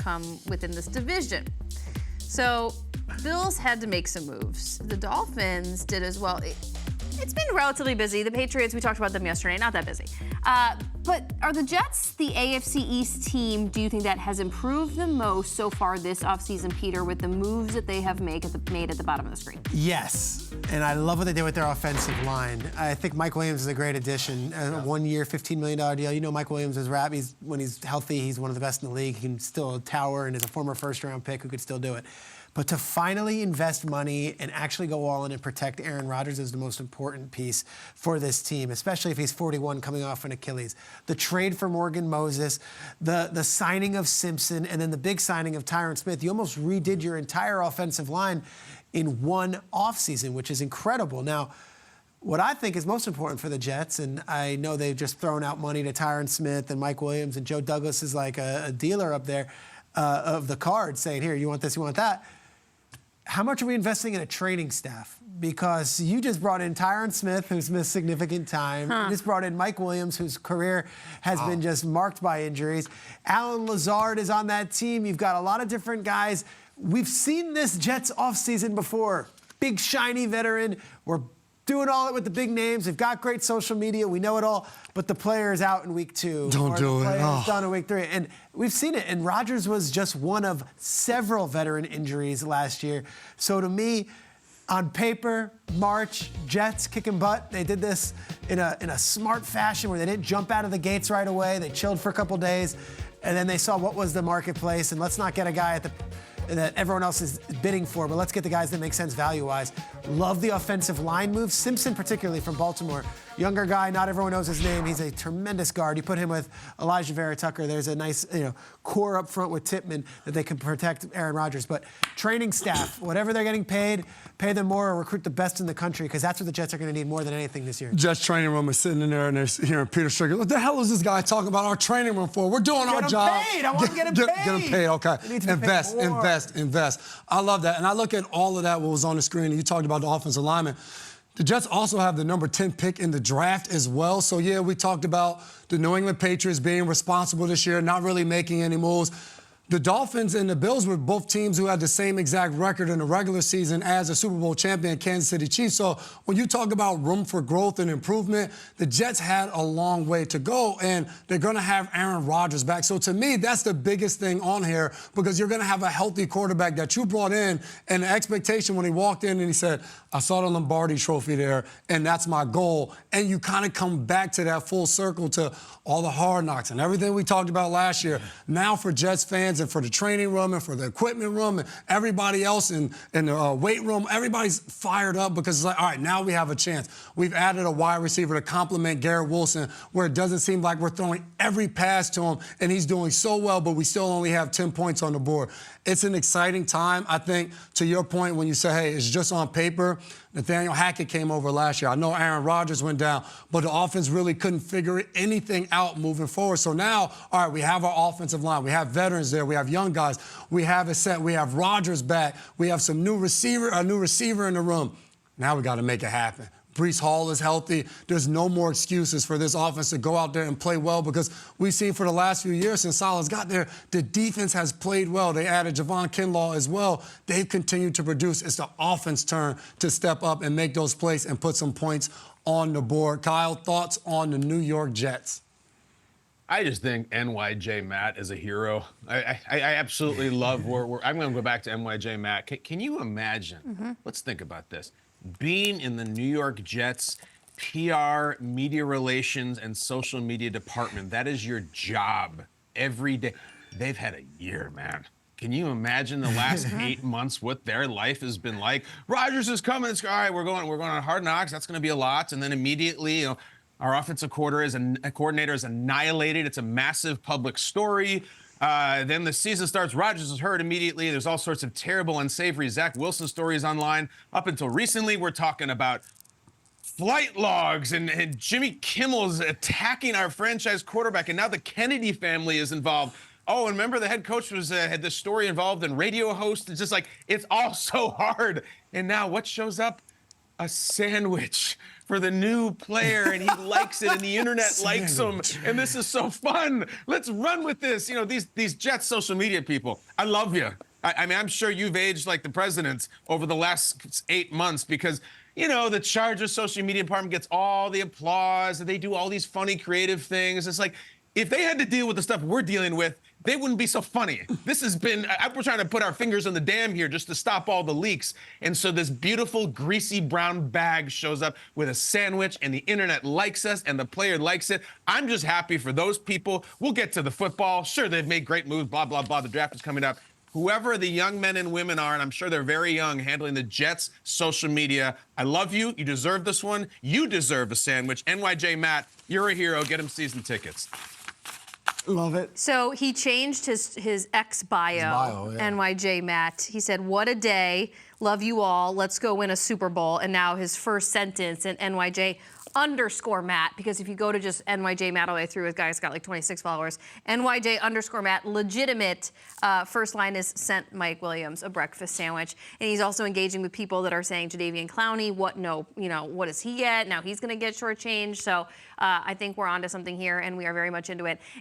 come within this division. So Bills had to make some moves. The Dolphins did as well. It's been relatively busy. The Patriots, we talked about them yesterday, not that busy. But are the Jets the AFC East team, do you think, that has improved the most so far this offseason, Peter, with the moves that they have made at the bottom of the screen? Yes, and I love what they did with their offensive line. I think Mike Williams is a great addition. A 1 year, $15 million deal. You know Mike Williams is rap. When he's healthy, he's one of the best in the league. He can still tower and is a former first-round pick who could still do it. But to finally invest money and actually go all in and protect Aaron Rodgers is the most important piece for this team, especially if he's 41 coming off an Achilles. The trade for Morgan Moses, the signing of Simpson, and then the big signing of Tyron Smith. You almost redid your entire offensive line in one offseason, which is incredible. Now, what I think is most important for the Jets, and I know they've just thrown out money to Tyron Smith and Mike Williams, and Joe Douglas is like a dealer up there of the cards saying, here, you want this, you want that. How much are we investing in a training staff? Because you just brought in Tyron Smith, who's missed significant time. You just brought in Mike Williams, whose career has been just marked by injuries. Alan Lazard is on that team. You've got a lot of different guys. We've seen this Jets offseason before. Big, shiny veteran. We're doing all it with the big names. They've got great social media. We know it all. But the player is out in week 2. Don't do it. The player is done in week 3. And we've seen it. And Rodgers was just one of several veteran injuries last year. So to me, on paper, March, Jets kicking butt. They did this in a smart fashion where they didn't jump out of the gates right away. They chilled for a couple days. And then they saw what was the marketplace. And let's not get a guy that everyone else is bidding for, but let's get the guys that make sense value-wise. Love the offensive line moves. Simpson, particularly from Baltimore. Younger guy, not everyone knows his name. He's a tremendous guard. You put him with Elijah Vera Tucker. There's a nice, core up front with Tippmann that they can protect Aaron Rodgers. But training staff, whatever they're getting paid, pay them more or recruit the best in the country, because that's what the Jets are going to need more than anything this year. Jets training room is sitting in there and they're hearing Peter Strickland. What the hell is this guy talking about our training room for? We're doing our job. Paid. I want to get him paid. Get him paid, okay. Invest. I love that. And I look at all of that, what was on the screen, and you talked about the offensive lineman. The Jets also have the number 10 pick in the draft as well. So, yeah, we talked about the New England Patriots being responsible this year, not really making any moves. The Dolphins and the Bills were both teams who had the same exact record in the regular season as a Super Bowl champion Kansas City Chiefs. So when you talk about room for growth and improvement, the Jets had a long way to go, and they're going to have Aaron Rodgers back. So to me, that's the biggest thing on here, because you're going to have a healthy quarterback that you brought in, and the expectation when he walked in and he said, I saw the Lombardi trophy there, and that's my goal. And you kind of come back to that full circle to all the hard knocks and everything we talked about last year. Now for Jets fans and for the training room and for the equipment room and everybody else in the weight room, everybody's fired up, because it's like, all right, now we have a chance. We've added a wide receiver to complement Garrett Wilson, where it doesn't seem like we're throwing every pass to him, and he's doing so well, but we still only have 10 points on the board. It's an exciting time. I think, to your point, when you say, hey, it's just on paper, Nathaniel Hackett came over last year. I know Aaron Rodgers went down, but the offense really couldn't figure anything out moving forward. So now, all right, we have our offensive line. We have veterans there. We have young guys. We have it set. We have Rodgers back. We have a new receiver in the room. Now we got to make it happen. Breece Hall is healthy. There's no more excuses for this offense to go out there and play well, because we've seen for the last few years since Saleh's got there, the defense has played well. They added Javon Kinlaw as well. They've continued to produce. It's the offense turn to step up and make those plays and put some points on the board. Kyle, thoughts on the New York Jets? I just think NYJ Matt is a hero. I absolutely love I'm going to go back to NYJ Matt. Can you imagine? Let's think about this. Being in the New York Jets PR, media relations, and social media department, that is your job every day. They've had a year, man. Can you imagine the last 8 months, what their life has been like? Rodgers is coming. It's all right. We're going on Hard Knocks. That's going to be a lot. And then immediately, our offensive coordinator is annihilated. It's a massive public story. Then the season starts. Rodgers is hurt immediately. There's all sorts of terrible, unsavory Zach Wilson stories online. Up until recently, we're talking about flight logs and Jimmy Kimmel's attacking our franchise quarterback. And now the Kennedy family is involved. Oh, and remember the head coach had this story involved in radio host. It's just like, it's all so hard. And now what shows up? A sandwich for the new player, and he likes it, and the internet likes him, and this is so fun. Let's run with this. You know, these Jets social media people, I love you. I mean, I'm sure you've aged like the presidents over the last 8 months because, you know, the Chargers social media department gets all the applause, and they do all these funny, creative things. It's like, if they had to deal with the stuff we're dealing with, they wouldn't be so funny. This has been, we're trying to put our fingers on the dam here just to stop all the leaks. And so this beautiful, greasy brown bag shows up with a sandwich, and the internet likes us, and the player likes it. I'm just happy for those people. We'll get to the football. Sure, they've made great moves, blah, blah, blah. The draft is coming up. Whoever the young men and women are, and I'm sure they're very young, handling the Jets' social media, I love you. You deserve this one. You deserve a sandwich. NYJ Matt, you're a hero. Get him season tickets. Love it. So he changed his X bio, yeah. NYJ Matt. He said, "What a day. Love you all. Let's go win a Super Bowl." And now his first sentence in NYJ_Matt, because if you go to just NYJ Matt all the way through, his guy's got like 26 followers. NYJ_Matt, legitimate first line is sent Mike Williams a breakfast sandwich. And he's also engaging with people that are saying Jadeveon Clowney, what does he get? Now he's going to get shortchanged. So I think we're onto something here, and we are very much into it.